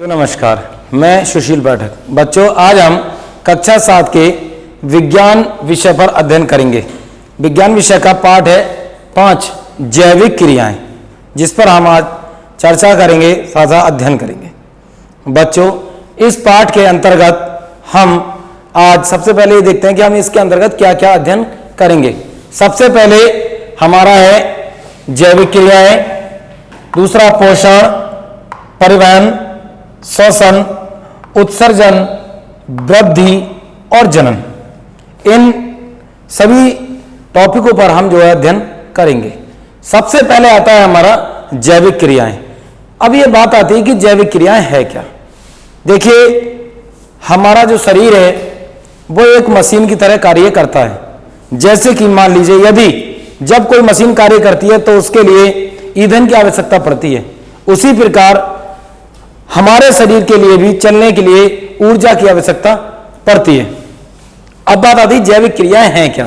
तो नमस्कार, मैं सुशील पाठक। बच्चों, आज हम कक्षा 7 के विज्ञान विषय पर अध्ययन करेंगे। विज्ञान विषय का पाठ है 5 जैविक क्रियाएं, जिस पर हम आज चर्चा करेंगे, साझा अध्ययन करेंगे। बच्चों, इस पाठ के अंतर्गत हम आज सबसे पहले ये देखते हैं कि हम इसके अंतर्गत क्या क्या अध्ययन करेंगे। सबसे पहले हमारा है जैविक क्रियाएं, दूसरा पोषण, परिवहन, श्वसन, उत्सर्जन, वृद्धि और जनन। इन सभी टॉपिकों पर हम जो है अध्ययन करेंगे। सबसे पहले आता है हमारा जैविक क्रियाएं। अब ये बात आती है कि जैविक क्रियाएं है क्या। देखिए, हमारा जो शरीर है वो एक मशीन की तरह कार्य करता है। जैसे कि मान लीजिए, यदि जब कोई मशीन कार्य करती है तो उसके लिए ईंधन की आवश्यकता पड़ती है, उसी प्रकार हमारे शरीर के लिए भी चलने के लिए ऊर्जा की आवश्यकता पड़ती है। अब बात आती है जैविक क्रियाएं हैं क्या।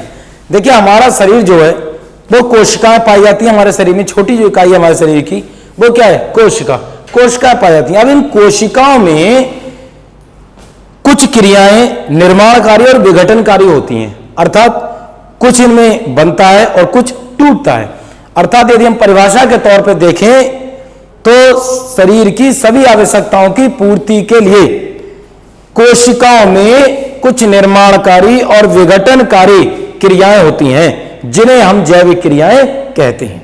देखिए, हमारा शरीर जो है वो कोशिकाएं पाई जाती है। हमारे शरीर में छोटी जो इकाई है हमारे शरीर की, वो क्या है? कोशिका। कोशिकाएं पाई जाती हैं। अब इन कोशिकाओं में कुछ क्रियाएं निर्माणकारी और विघटनकारी होती हैं, अर्थात कुछ इनमें बनता है और कुछ टूटता है। अर्थात यदि हम परिभाषा के तौर पर देखें तो शरीर की सभी आवश्यकताओं की पूर्ति के लिए कोशिकाओं में कुछ निर्माणकारी और विघटनकारी क्रियाएं होती हैं, जिन्हें हम जैविक क्रियाएं कहते हैं।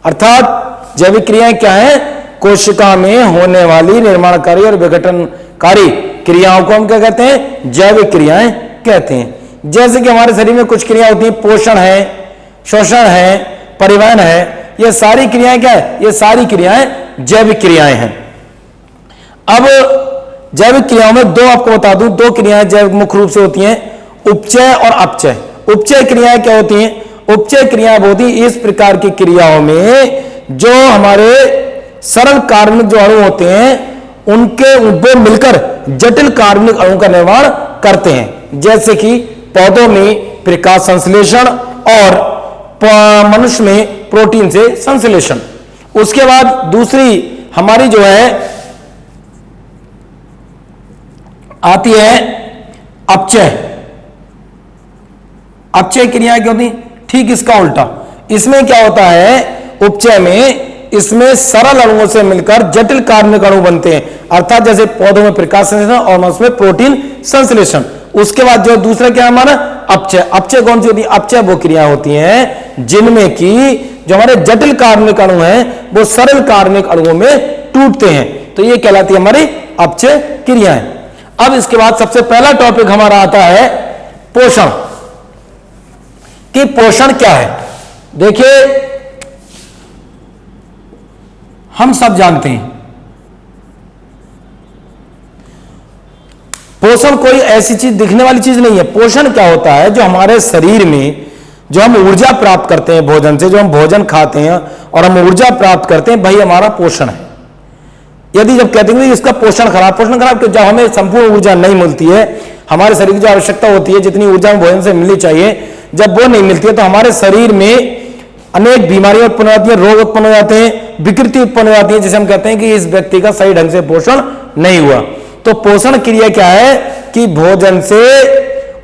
अर्थात जैविक क्रियाएं क्या हैं? कोशिका में होने वाली निर्माणकारी और विघटनकारी क्रियाओं को हम क्या कहते हैं? जैविक क्रियाएं कहते हैं। जैसे कि हमारे शरीर में कुछ क्रियाएं होती हैं, पोषण है, श्वसन है, परिवहन है। ये सारी क्रियाएं क्या है? ये सारी क्रियाएं जैविक क्रियाएं हैं। अब जैविक क्रियाओं में दो आपको बता दूं, दो क्रियाएं जैविक मुख्य रूप से होती हैं, उपचय और अपचय। उपचय क्रियाएं क्या होती हैं? उपचय क्रियाएं होती हैं इस प्रकार की क्रियाओं में जो हमारे सरल कार्बनिक जो अणु होते हैं उनके वो मिलकर जटिल कार्बनिक अणु का निर्माण करते हैं। जैसे कि पौधों में प्रकाश संश्लेषण और मनुष्य में प्रोटीन से संश्लेषण। उसके बाद दूसरी हमारी जो है आती है अपचय। अपचय क्रिया क्या होती? ठीक इसका उल्टा। इसमें क्या होता है? उपचय में इसमें सरल अणुओं से मिलकर जटिल कार्बनिक अणु बनते हैं, अर्थात जैसे पौधों में प्रकाश संश्लेषण और मनुष्य में प्रोटीन संश्लेषण। उसके बाद जो दूसरा क्या हमारा अपचय। अपचय कौन सी होती है? अपचय वो क्रिया होती हैं जिनमें कि जो हमारे जटिल कार्बनिक अणु हैं वो सरल कार्बनिक अणुओं में टूटते हैं, तो ये कहलाती है हमारी अपचय क्रियाएं। अब इसके बाद सबसे पहला टॉपिक हमारा आता है पोषण। कि पोषण क्या है? देखिए, हम सब जानते हैं पोषण कोई ऐसी चीज, दिखने वाली चीज नहीं है। पोषण क्या होता है? जो हमारे शरीर में जो हम ऊर्जा प्राप्त करते हैं भोजन से, जो हम भोजन खाते हैं और हम ऊर्जा प्राप्त करते हैं, भाई हमारा पोषण है। यदि जब कहते हैं इसका पोषण खराब, पोषण खराब, तो जब हमें संपूर्ण ऊर्जा नहीं मिलती है, हमारे शरीर की जो आवश्यकता होती है, जितनी ऊर्जा में भोजन से मिलनी चाहिए, जब वो नहीं मिलती है तो हमारे शरीर में अनेक बीमारियां उत्पन्न हो जाती हैं, रोग उत्पन्न हो जाते हैं, विकृति उत्पन्न हो जाती है, जिसे हम कहते हैं कि इस व्यक्ति का सही ढंग से पोषण नहीं हुआ। तो पोषण क्रिया क्या है? कि भोजन से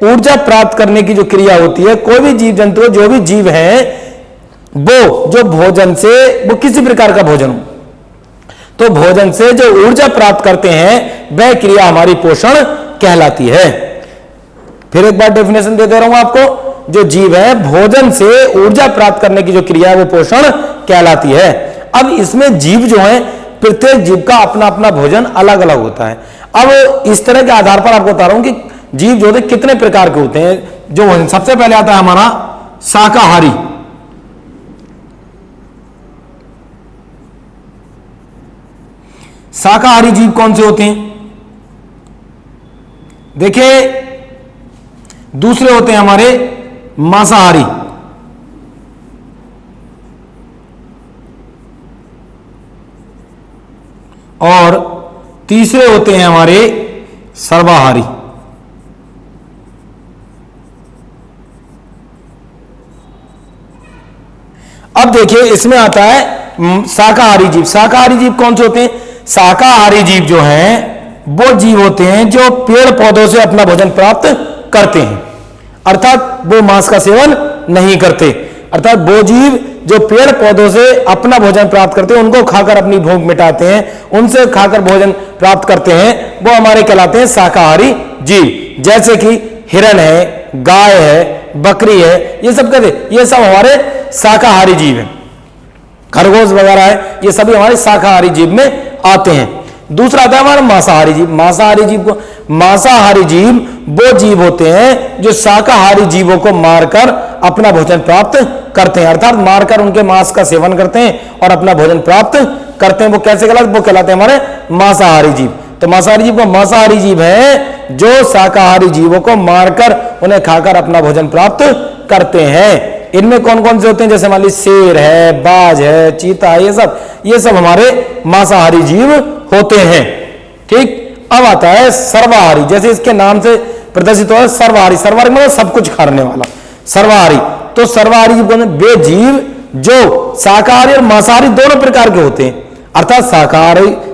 ऊर्जा प्राप्त करने की जो क्रिया होती है, कोई भी जीव जंतु, जो भी जीव है, वो जो भोजन से, वो किसी प्रकार का भोजन हो, तो भोजन से जो ऊर्जा प्राप्त करते हैं वह क्रिया हमारी पोषण कहलाती है। फिर एक बार डेफिनेशन दे रहा हूं आपको, जो जीव है भोजन से ऊर्जा प्राप्त करने की जो क्रिया है वो पोषण कहलाती है। अब इसमें जीव जो है, प्रत्येक जीव का अपना अपना भोजन अलग अलग होता है। अब इस तरह के आधार पर आपको बता रहा हूं कि जीव जो होते कितने प्रकार के होते हैं। जो सबसे पहले आता है हमारा शाकाहारी। शाकाहारी जीव कौन से होते हैं? देखिए, दूसरे होते हैं हमारे मांसाहारी। और तीसरे होते हैं हमारे सर्वाहारी। अब देखिए, इसमें आता है शाकाहारी जीव। शाकाहारी जीव कौन से होते हैं? शाकाहारी जीव जो हैं वो जीव होते हैं जो पेड़ पौधों से अपना भोजन प्राप्त करते हैं, अर्थात वो मांस का सेवन नहीं करते। अर्थात वो जीव जो पेड़ पौधों से अपना भोजन प्राप्त करते हैं, उनको खाकर अपनी भूख मिटाते हैं, उनसे खाकर भोजन प्राप्त करते हैं, वो हमारे कहलाते हैं शाकाहारी जीव। जैसे कि हिरण है, गाय है, बकरी है, ये सब कहते, ये सब हमारे शाकाहारी जीव हैं। खरगोश वगैरह है, ये सभी हमारे शाकाहारी जीव में आते हैं। दूसरा आता है हमारा मांसाहारी जीव। मांसाहारी जीव वो जीव होते हैं जो शाकाहारी जीवों को मारकर अपना भोजन प्राप्त करते हैं, अर्थात मारकर उनके मांस का सेवन करते हैं और अपना भोजन प्राप्त करते हैं। वो कैसे कहलाते? वो कहलाते हैं हमारे मांसाहारी जीव। तो मांसाहारी जीव को मांसाहारी जीव है जो शाकाहारी जीवों को मारकर उन्हें खाकर अपना भोजन प्राप्त करते हैं। इनमें कौन कौन से होते हैं? जैसे मान लीजिए शेर है, बाज है, चीता है, ये सब हमारे मांसाहारी जीव होते हैं। ठीक। अब आता है सर्वाहारी, जैसे इसके नाम से प्रदर्शित हो है सर्वाहारी। सर्वाहारी मतलब सब कुछ खाने वाला, सर्वाहारी। तो सर्वाहारी जीव कौन? वे जीव जो शाकाहारी और मांसाहारी दोनों प्रकार के होते हैं, अर्थात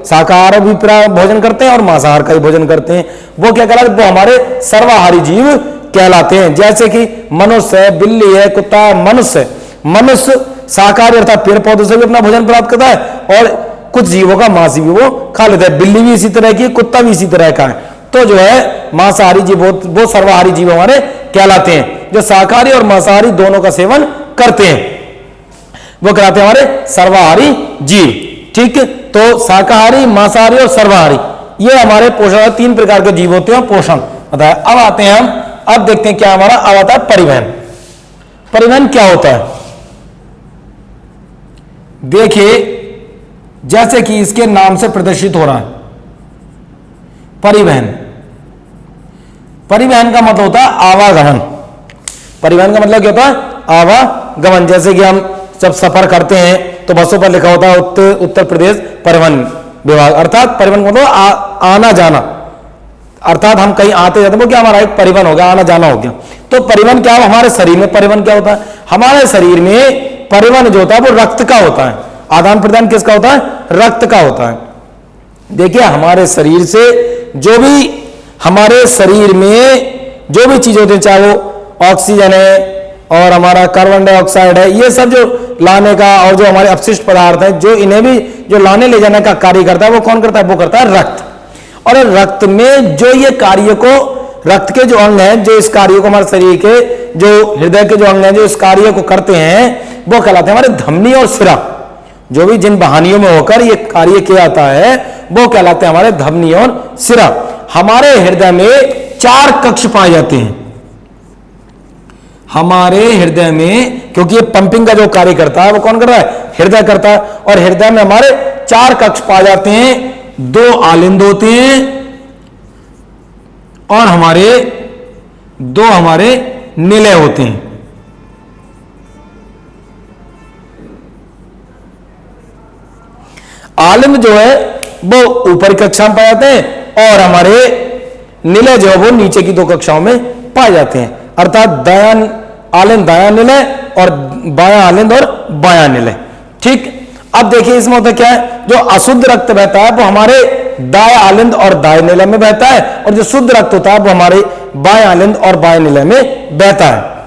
शाकाहार भी भोजन करते हैं और मांसाहार का भी भोजन करते हैं। वो क्या कहलाते हैं? वो हमारे सर्वाहारी जीव कहलाते हैं। जैसे कि मनुष्य है, बिल्ली है, कुत्ता है, मनुष्य शाकाहारी अर्थात पेड़ पौधों से भी अपना भोजन प्राप्त करता है और कुछ जीवों का मांस भी वो खा लेता है। बिल्ली भी इसी तरह की, कुत्ता भी इसी तरह का है। तो जो है मांसाहारी जीव वो सर्वाहारी जीव हमारे कहलाते हैं, जो शाकाहारी और मांसाहारी दोनों का सेवन करते हैं, वो कहलाते हैं हमारे सर्वाहारी जीव। ठीक। तो शाकाहारी, मांसाहारी और सर्वाहारी ये हमारे पोषण, 3 प्रकार के जीव होते हैं पोषण बताया। अब आते हैं हम, अब देखते हैं क्या हमारा अब आता है परिवहन। परिवहन क्या होता है? देखिए जैसे कि इसके नाम से प्रदर्शित हो रहा है परिवहन। परिवहन का मतलब होता है आवागमन। परिवहन का मतलब क्या होता है? आवागमन। जैसे कि हम जब सफर करते हैं तो बसों पर लिखा होता है उत्तर प्रदेश परिवहन विभाग, अर्थात परिवहन मतलब आना जाना, अर्थात हम कहीं आते जाते हैं, वो क्या हमारा एक परिवहन हो गया, आना जाना हो गया। तो परिवहन क्या है? हमारे शरीर में परिवहन क्या होता है? हमारे शरीर में परिवहन जो होता है वो रक्त का होता है। आदान प्रदान किसका होता है? रक्त का होता है। देखिए हमारे शरीर से जो भी, हमारे शरीर में जो भी चीज होती है, चाहे वो ऑक्सीजन है और हमारा कार्बन डाइऑक्साइड है, ये सब जो लाने का और जो हमारे अपशिष्ट पदार्थ है, जो इन्हें भी जो लाने ले जाने का कार्य करता है, वो कौन करता है? वो करता है रक्त। और रक्त में जो ये कार्य को, रक्त के जो अंग हैं जो इस कार्य को, हमारे शरीर के जो हृदय के जो अंग हैं जो इस कार्य को करते हैं, वो कहलाते हैं हमारे धमनी और सिरा। जो भी जिन वाहिनियों में होकर ये कार्य किया जाता है वो कहलाते हैं हमारे धमनी और सिरा। हमारे हृदय में 4 कक्ष पाए जाते हैं। हमारे हृदय में, क्योंकि ये पंपिंग का जो कार्य करता है वो कौन कर रहा है? हृदय करता है। और हृदय में हमारे 4 कक्ष पाए जाते हैं, 2 आलिंद होते हैं और हमारे 2 हमारे निलय होते हैं। आलिंद जो है वो ऊपरी कक्षा में पाए जाते हैं और हमारे निलय जो है वो नीचे की 2 कक्षाओं में पाए जाते हैं, अर्थात दायां आलिंद दायां निलय और बायां आलिंद और बायां निलय। ठीक। अब देखिए इसमें होता क्या है? जो अशुद्ध रक्त बहता है वो हमारे दाएं आलिंद और दाएं निलय में बहता है, और जो शुद्ध रक्त होता है वो हमारे बाएं आलिंद और बाएं निलय में बहता है।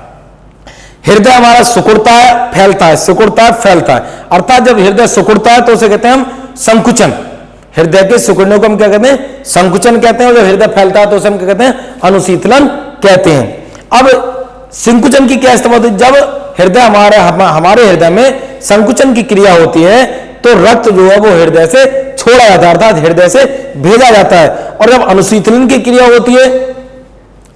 हृदय हमारा सिकुड़ता है, फैलता है, सिकुड़ता है, फैलता है, अर्थात जब हृदय सिकुड़ता है तो उसे कहते हैं हम संकुचन। हृदय के सिकुड़ने को हम क्या कहते हैं? संकुचन कहते हैं। और जब हृदय फैलता है तो उसे हम क्या कहते हैं? अनुशीतलन कहते हैं। अब संकुचन की क्या स्थिति होती है? जब हृदय हमारे हृदय में संकुचन की क्रिया होती है तो रक्त जो है वो हृदय से छोड़ा जाता है, अर्थात हृदय से भेजा जाता है। और जब अनुशीतलन की क्रिया होती है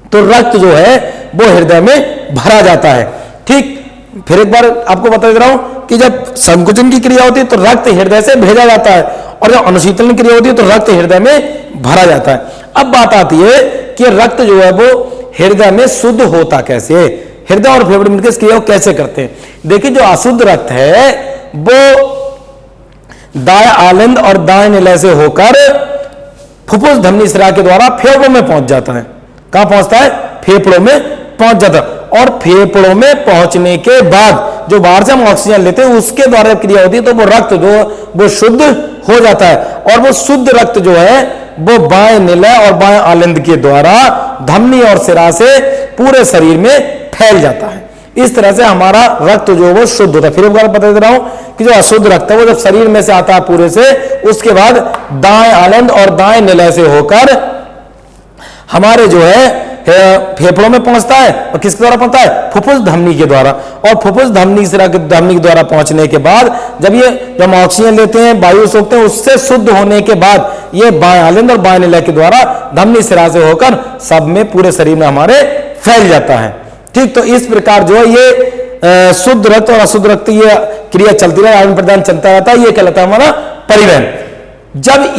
तो रक्त जो है वो हृदय में भरा जाता है। ठीक। फिर एक बार आपको बता दे रहा हूं कि जब संकुचन की क्रिया होती है तो रक्त हृदय से भेजा जाता है, और जब अनुशीतलन की क्रिया होती है तो रक्त हृदय में भरा जाता है। अब बात आती है कि रक्त जो है वो हृदय में शुद्ध होता कैसे? हृदय और फेफड़े मिलकर इस क्रिया को कैसे करते हैं? देखिए जो अशुद्ध रक्त है वो दाएं आलिंद और दाएं निलय से होकर फुफ्फुस धमनी सिरा के द्वारा फेफड़ों में पहुंच जाता है। कहां पहुंचता है? फेफड़ों में पहुंच जाता है। और फेफड़ों में पहुंचने के बाद जो बाहर से हम ऑक्सीजन लेते हैं उसके द्वारा क्रिया होती है तो वो रक्त जो वो शुद्ध हो जाता है। और वो शुद्ध रक्त जो है वो बाएं निलय और बाएं आलिंद के द्वारा धमनी और सिरा से पूरे शरीर में फैल जाता है। इस तरह से हमारा रक्त जो वो शुद्ध होता है। फिर एक बार बता दे रहा हूं कि जो अशुद्ध रक्त है वो जब शरीर में से आता है पूरे से, उसके बाद दाएं आलिंद और दाएं निलय से होकर हमारे जो है फेफड़ों में पहुंचता है। और किसके द्वारा पहुंचता है? फुफ्फुस धमनी के द्वारा। और फुफ्फुस धमनी सिरा के धमनी के द्वारा पहुंचने के बाद जब हम ऑक्सीजन लेते हैं, वायु सोखते हैं, उससे शुद्ध होने के बाद ये बाएं आलिंद और बाएं निलय के द्वारा धमनी सिरा से होकर सब में पूरे शरीर में हमारे फैल जाता है। ठीक, तो इस प्रकार जो है ये शुद्ध रक्त और अशुद्ध रक्त ये क्रिया चलती रहे, आदान प्रदान चलता रहता है। ये कहलाता है हमारा परिवहन। जब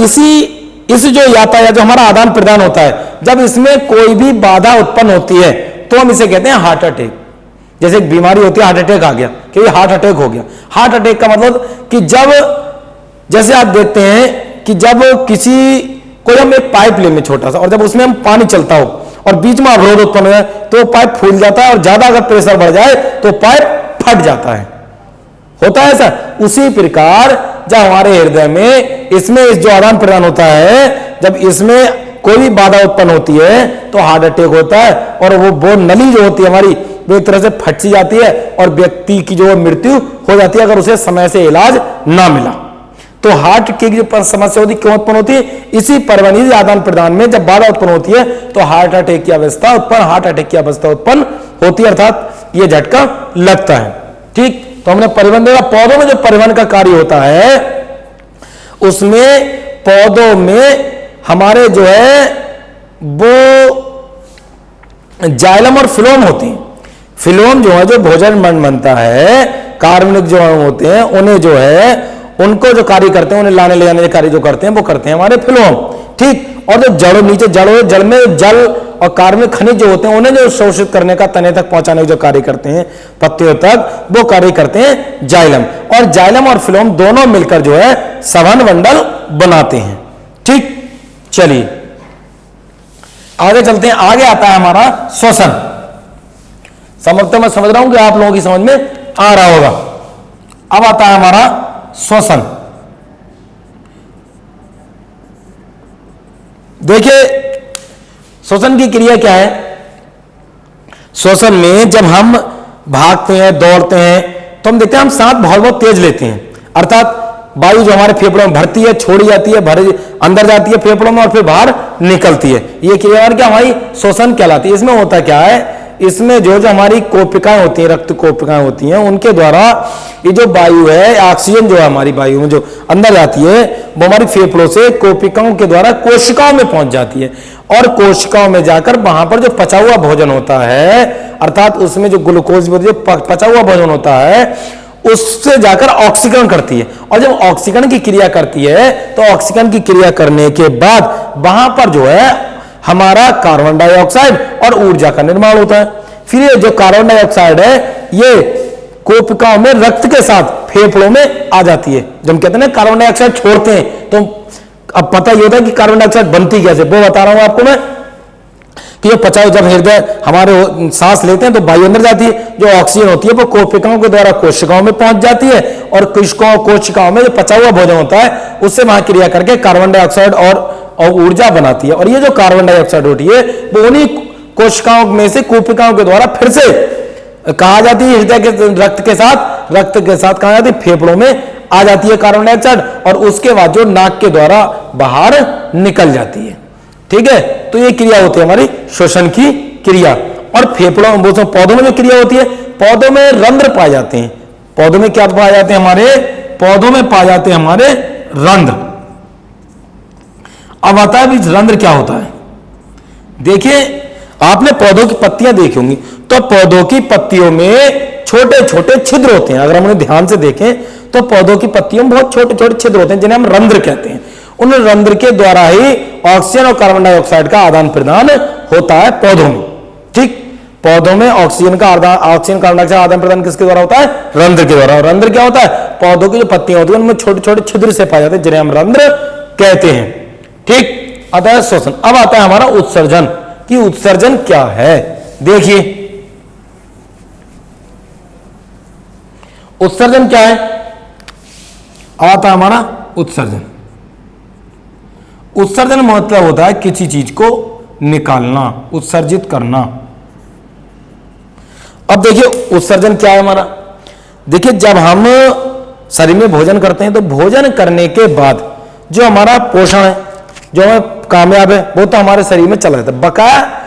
इस जो यातायात जो हमारा आदान प्रदान होता है, जब इसमें कोई भी बाधा उत्पन्न होती है तो हम इसे कहते हैं हार्ट अटैक। जैसे एक बीमारी होती है, हार्ट अटैक आ गया कि ये हार्ट अटैक हो गया। हार्ट अटैक का मतलब कि जब जैसे आप देखते हैं कि जब कोई हम एक पाइप ले में छोटा सा और जब उसमें हम पानी चलता हो और बीच में अवरोध उत्पन्न हो जाए तो पाइप फूल जाता है और ज्यादा अगर प्रेशर बढ़ जाए तो पाइप फट जाता है। होता है ऐसा। उसी प्रकार जब हमारे हृदय में इसमें इस जो आदान प्रदान होता है, जब इसमें कोई भी बाधा उत्पन्न होती है तो हार्ट अटैक होता है और वो नली जो होती है हमारी वो एक तरह से फट सी जाती है और व्यक्ति की जो मृत्यु हो जाती है अगर उसे समय से इलाज ना मिला। तो हार्ट की जो समस्या होती क्यों उत्पन्न होती है? इसी परिवहनीय आदान प्रदान में जब बाधा उत्पन्न होती है तो हार्ट अटैक की अवस्था उत्पन्न होती है, अर्थात ये झटका लगता है। ठीक, तो हमने परिवहन देखा। पौधों में जो परिवहन का कार्य होता है उसमें पौधों में हमारे जो है वो जाइलम और फिलोम होती हैं। फिलोम जो है जो भोजन बनता है, कार्बनिक जो होते हैं उन्हें जो है उनको जो कार्य करते हैं, उन्हें लाने ले जाने के कार्य जो करते हैं वो करते हैं हमारे फिलोम। ठीक, और जो जड़ में जल और कार्बनिक खनिज जो होते हैं उन्हें जो शोषित करने का, तने तक पहुंचाने का जो कार्य करते हैं, पत्तियों तक, वो कार्य करते हैं जाइलम। और जाइलम और फिलोम दोनों मिलकर जो है संवहन मंडल बनाते हैं। ठीक, चलिए आगे चलते हैं। आगे आता है हमारा श्वसन। समझते मैं समझ रहा हूं कि आप लोगों की समझ में आ रहा होगा। अब आता है हमारा श्वसन। देखिए श्वसन की क्रिया क्या है। श्वसन में जब हम भागते हैं, दौड़ते हैं तो हम देखते हैं हम सांस बहुत तेज लेते हैं, अर्थात वायु जो हमारे फेफड़ों में भरती है, छोड़ी जाती है, अंदर जाती है फेफड़ों में और फिर बाहर निकलती है। ये क्रिया क्या हमारी श्वसन कहलाती है। इसमें होता क्या है, इसमें जो हमारी कोशिकाएं होती हैं, रक्त कोशिकाएं होती हैं, उनके द्वारा ये जो वायु है, ऑक्सीजन जो है हमारी वायु में जो अंदर जाती है वो हमारी फेफड़ों से कोशिकाओं के द्वारा कोशिकाओं में पहुंच जाती है और कोशिकाओं में जाकर वहां पर जो पचा हुआ भोजन होता है, अर्थात उसमें जो ग्लूकोज जो पचा हुआ भोजन होता है उससे जाकर ऑक्सीकरण करती है। और जब ऑक्सीकरण की क्रिया करती है तो ऑक्सीकरण की क्रिया करने के बाद वहां पर जो है हमारा कार्बन डाइऑक्साइड और ऊर्जा का निर्माण होता है। फिर ये जो कार्बन डाइऑक्साइड है ये कोशिकाओं में रक्त के साथ फेफड़ों में आ जाती है। जब हम कहते हैं ना कार्बन डाइऑक्साइड छोड़ते हैं तो अब पता ही होता है कि कार्बन डाइऑक्साइड बनती कैसे, वो बता रहा हूं आपको मैं कि ये पचाओ जब हृदय हमारे सांस लेते हैं तो वायु अंदर जाती है, जो ऑक्सीजन होती है वो कोशिकाओं के द्वारा कोशिकाओं में पहुंच जाती है और कोशिकाओं में जो पचा हुआ भोजन होता है उससे वहां क्रिया करके कार्बन डाइऑक्साइड और ऊर्जा बनाती है। और ये जो कार्बन डाइऑक्साइड होती है वो उन्हीं कोशिकाओं में से कोशिकाओं के द्वारा फिर से कहा जाती है हृदय के रक्त के साथ कहा जाती है फेफड़ों में आ जाती है कार्बन डाइऑक्साइड और उसके बाद जो नाक के द्वारा बाहर निकल जाती है। ठीक है, तो ये क्रिया होती है हमारी श्वसन की क्रिया। और फेफड़ों पौधों में जो क्रिया होती है, पौधों में रंध्र पाए जाते हैं। पौधों में क्या पाए जाते हैं पौधों में पाए जाते हैं हमारे रंध्र। अब आता है रंध्र क्या होता है। देखिए आपने पौधों की पत्तियां देखी होंगी तो पौधों की पत्तियों में छोटे छोटे छिद्र होते हैं। अगर हम उन्हें ध्यान से देखें तो पौधों की पत्तियों में बहुत छोटे छोटे छिद्र होते हैं जिन्हें हम रंध्र कहते हैं। उन रंध्र के द्वारा ही ऑक्सीजन और कार्बन डाइऑक्साइड का आदान प्रदान होता है पौधों में। ठीक, पौधों में ऑक्सीजन कार्बन डाइऑक्साइड आदान प्रदान किसके द्वारा होता है? रंध्र के द्वारा। रंध्र क्या होता है? पौधों की जो पत्तियां होती है उनमें छोटे छोटे छिद्र से पाए जाते हैं जिन्हें हम रंध्र कहते हैं। ठीक, आता है श्वसन। अब आता है हमारा उत्सर्जन कि उत्सर्जन क्या है। देखिए उत्सर्जन क्या है, आता है हमारा उत्सर्जन। उत्सर्जन मतलब होता है किसी चीज को निकालना, उत्सर्जित करना। अब देखिए उत्सर्जन क्या है हमारा। देखिए जब हम शरीर में भोजन करते हैं तो भोजन करने के बाद जो हमारा पोषण है, जो हमें कामयाब है, वो तो हमारे शरीर में चला जाता है। बकाया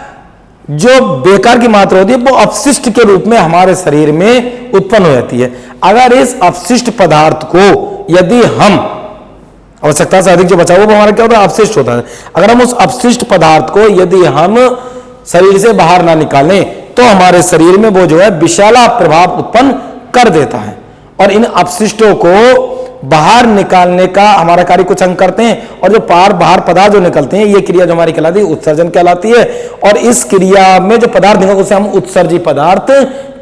जो बेकार की मात्रा होती है वो अपशिष्ट के रूप में हमारे शरीर में उत्पन्न हो जाती है। अगर इस अपशिष्ट पदार्थ को यदि हम आवश्यकता से अधिक जो बचा वो हमारा क्या होता है, अपशिष्ट होता है। अगर हम उस अपशिष्ट पदार्थ को यदि हम शरीर से बाहर ना निकालें तो हमारे शरीर में वो जो है विषैला प्रभाव उत्पन्न कर देता है। और इन अपशिष्टों को बाहर निकालने का हमारा कार्य कुछ अंग करते हैं, और जो बाहर पदार्थ जो निकलते हैं ये क्रिया जो हमारी कहलाती है उत्सर्जन कहलाती है। और इस क्रिया में जो पदार्थ निकलते उसे हम उत्सर्जी पदार्थ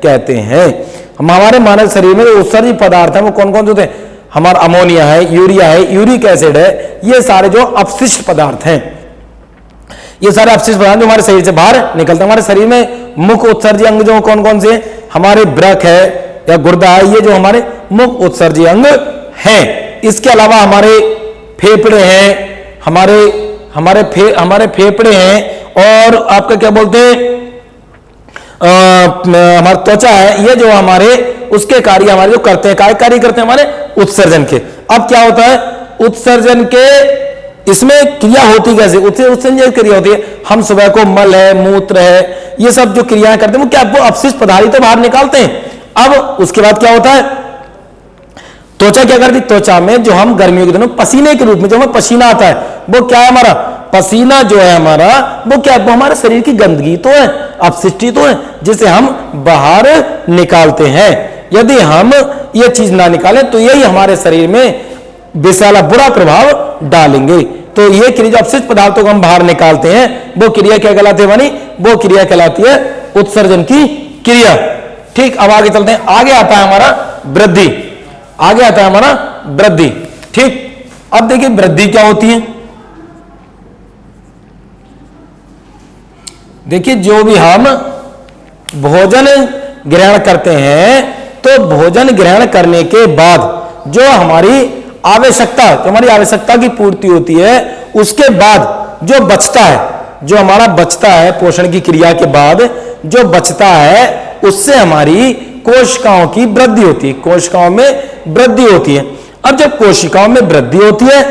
कहते हैं। हमारे मानव शरीर में जो उत्सर्जी पदार्थ है वो कौन कौन से होते हैं, हमारा अमोनिया है, यूरिया है, यूरिक एसिड है, ये सारे जो अपशिष्ट पदार्थ हैं, ये सारे अपशिष्ट पदार्थ जो हमारे शरीर से बाहर निकलते हैं। हमारे शरीर में मुख्य उत्सर्जी अंग जो कौन कौन से, हमारे वृक्क है या गुर्दा है, ये जो हमारे मुख्य उत्सर्जी अंग हैं। इसके अलावा हमारे फेफड़े हैं, हमारे फेफड़े हैं, और आपका क्या बोलते हैं हमारा त्वचा है, ये जो हमारे उसके कार्य हमारे जो करते हैं, काय कार्य करते हैं हमारे उत्सर्जन के। अब क्या होता है उत्सर्जन के, इसमें क्रिया होती कैसे, उत्सर्जन क्रिया होती है, हम सुबह को मल है, मूत्र है, ये सब जो क्रियाएं करते हैं वो क्या, वो अपशिष्ट पदार्थ तो बाहर निकालते हैं। अब उसके बाद क्या होता है, त्वचा क्या करती है, त्वचा में जो हम गर्मियों के दिनों पसीने के रूप में जो हमें पसीना आता है वो क्या है, हमारा पसीना जो है हमारा वो क्या, वो हमारे शरीर की गंदगी तो है, अपशिष्ट तो है, जिसे हम बाहर निकालते हैं। यदि हम ये चीज ना निकालें तो यही हमारे शरीर में विषैला बुरा प्रभाव डालेंगे। तो ये क्रिया जो अपशिष्ट पदार्थों को हम बाहर निकालते हैं वो क्रिया क्या कहलाती है, मानी वो क्रिया कहलाती है उत्सर्जन की क्रिया। ठीक, अब आगे चलते हैं। आगे आता है हमारा वृद्धि, आगे आता है हमारा वृद्धि। ठीक, अब देखिए वृद्धि क्या होती है। देखिए जो भी हम भोजन ग्रहण करते हैं तो भोजन ग्रहण करने के बाद जो हमारी आवश्यकता, जो हमारी आवश्यकता की पूर्ति होती है, उसके बाद जो बचता है, जो हमारा बचता है पोषण की क्रिया के बाद जो बचता है उससे हमारी कोशिकाओं की वृद्धि होती है, कोशिकाओं में वृद्धि होती है। अब जब कोशिकाओं में वृद्धि होती है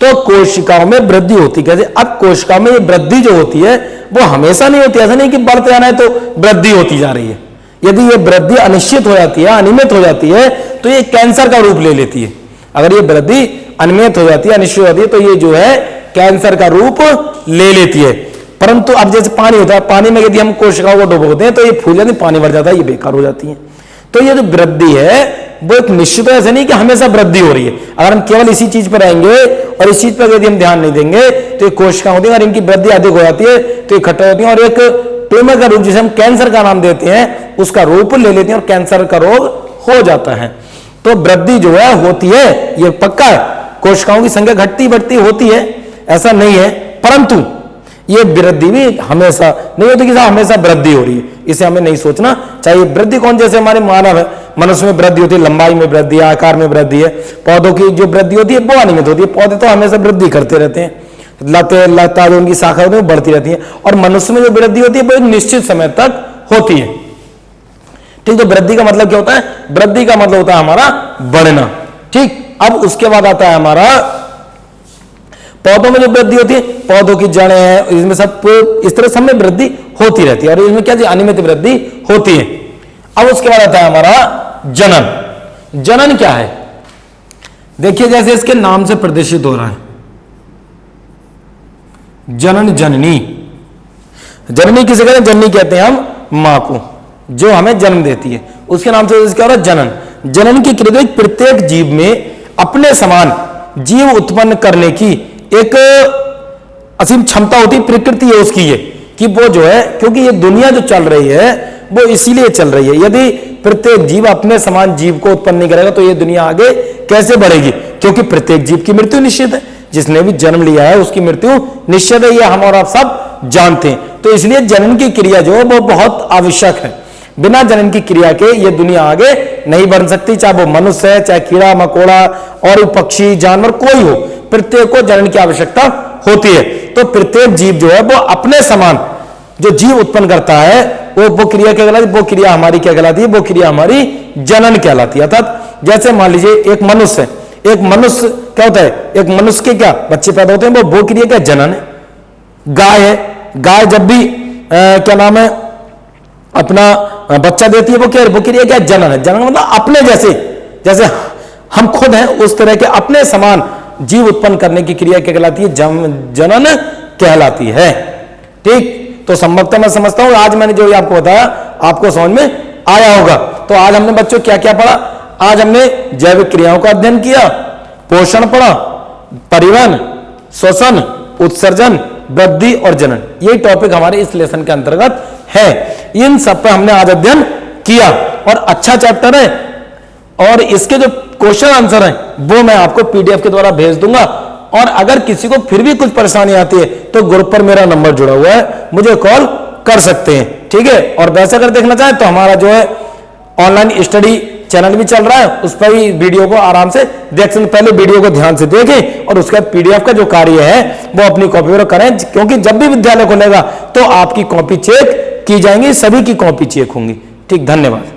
तो कोशिकाओं में वृद्धि होती कैसे, अब कोशिकाओं में ये वृद्धि जो होती है वो हमेशा नहीं होती, ऐसा नहीं कि बढ़ते जाना है तो वृद्धि होती जा रही है। यदि ये वृद्धि अनिश्चित हो जाती है, अनियमित हो जाती है तो ये कैंसर का रूप ले लेती है। अगर ये वृद्धि अनियमित हो जाती है, अनिश्चित हो जाती है तो ये जो है कैंसर का रूप ले लेती है। परंतु अब जैसे पानी होता है, पानी में यदि हम कोशिकाओं को डुबोते हैं तो ये फूल जाती, पानी भर जाता है, ये बेकार हो जाती है। तो ये जो वृद्धि है वो एक निश्चित, ऐसा नहीं कि हमेशा वृद्धि हो रही है। अगर हम केवल इसी चीज पर रहेंगे और इस चीज पर यदि हम ध्यान नहीं देंगे तो ये कोशिकाएं होती हैं, अगर इनकी वृद्धि अधिक हो जाती है तो इकट्ठा होती है और एक ट्यूमर का रूप, जिसे हम कैंसर का नाम देते हैं, उसका रूप ले लेते हैं और कैंसर का रोग हो जाता है। तो वृद्धि जो है होती है, ये पक्का है, कोशिकाओं की संख्या घटती बढ़ती होती है, ऐसा नहीं है। परंतु ये वृद्धि भी हमेशा नहीं होती कि साहब हमेशा वृद्धि हो रही है, इसे हमें नहीं सोचना चाहिए। वृद्धि कौन, जैसे हमारे मानव है, मनुष्य में वृद्धि होती है, लंबाई में वृद्धि है, आकार में वृद्धि है। पौधों की जो वृद्धि होती है वो अनियमित होती है, पौधे तो हमेशा वृद्धि करते रहते हैं, लता जो उनकी शाखा होती है वो बढ़ती रहती है। और मनुष्य में जो वृद्धि होती है वो एक निश्चित समय तक होती है। ठीक, तो वृद्धि का मतलब क्या होता है, वृद्धि का मतलब होता है हमारा बढ़ना। ठीक, अब उसके बाद आता है हमारा पौधों में जो वृद्धि होती है, पौधों की जड़ें हैं, इसमें सब इस तरह सब में वृद्धि होती रहती है और इसमें क्या अनियमित वृद्धि होती है। अब उसके बाद आता है हमारा जनन। जनन क्या है, देखिए जैसे इसके नाम से प्रदर्शित हो रहा है, जनन, जननी। जननी किसे कहते हैं, जननी कहते हैं हम मां को जो हमें जन्म देती है, उसके नाम से क्या हो रहा है, जनन। जनन की क्रिया प्रत्येक जीव में अपने समान जीव उत्पन्न करने की एक असीम क्षमता होती है, प्रकृति है उसकी ये, कि वो जो है, क्योंकि ये दुनिया जो चल रही है वो इसीलिए चल रही है। यदि प्रत्येक जीव अपने समान जीव को उत्पन्न नहीं करेगा तो ये दुनिया आगे कैसे बढ़ेगी, क्योंकि प्रत्येक जीव की मृत्यु निश्चित है, जिसने भी जन्म लिया है उसकी मृत्यु निश्चित है, ये हम और आप सब जानते हैं। तो इसलिए जनन की क्रिया जो है वो बहुत आवश्यक है। बिना जनन की क्रिया के ये दुनिया आगे नहीं बढ़ सकती, चाहे वो मनुष्य है, चाहे कीड़ा मकोड़ा और पक्षी जानवर कोई हो, प्रत्येक को जनन की आवश्यकता होती है। तो प्रत्येक जीव जो है वो अपने समान जो जीव उत्पन्न करता है वो क्रिया क्या कहलाती है? वो क्रिया हमारी क्या कहलाती है? वो क्रिया हमारी जनन कहलाती है। अर्थात जैसे मान लीजिए एक मनुष्य है, एक मनुष्य क्या होता है? एक मनुष्य के क्या बच्चे पैदा होते हैं, वो क्रिया क्या? जनन है। गाय है, गाय जब भी क्या नाम है अपना बच्चा देती है, वो क्या? वो क्रिया क्या? जनन है। जनन मतलब अपने जैसे हम खुद हैं उस तरह के अपने समान जीव उत्पन्न करने की क्रिया क्या कहलाती है? जनन कहलाती है। ठीक, तो संभवतः मैं समझता हूं आज मैंने जो ये आपको बताया आपको समझ में आया होगा। तो आज हमने बच्चों क्या क्या पढ़ा? आज हमने जैविक क्रियाओं का अध्ययन किया, पोषण पढ़ा, परिवहन, श्वसन, उत्सर्जन, वृद्धि और जनन, यही टॉपिक हमारे इस लेसन के अंतर्गत है। इन सब पर हमने आज अध्ययन किया और अच्छा चैप्टर है और इसके जो क्वेश्चन आंसर हैं वो मैं आपको पीडीएफ के द्वारा भेज दूंगा। और अगर किसी को फिर भी कुछ परेशानी आती है तो ग्रुप पर मेरा नंबर जुड़ा हुआ है, मुझे कॉल कर सकते हैं। ठीक है, और वैसे अगर देखना चाहें तो हमारा जो है ऑनलाइन स्टडी चैनल भी चल रहा है, उस पर भी वीडियो को आराम से देख सकते। पहले वीडियो को ध्यान से देखें और उसके बाद पीडीएफ का जो कार्य है वो अपनी कॉपी पर करें, क्योंकि जब भी विद्यालय खुलेगा तो आपकी कॉपी चेक की जाएंगी, सभी की कॉपी चेक होंगी। ठीक, धन्यवाद।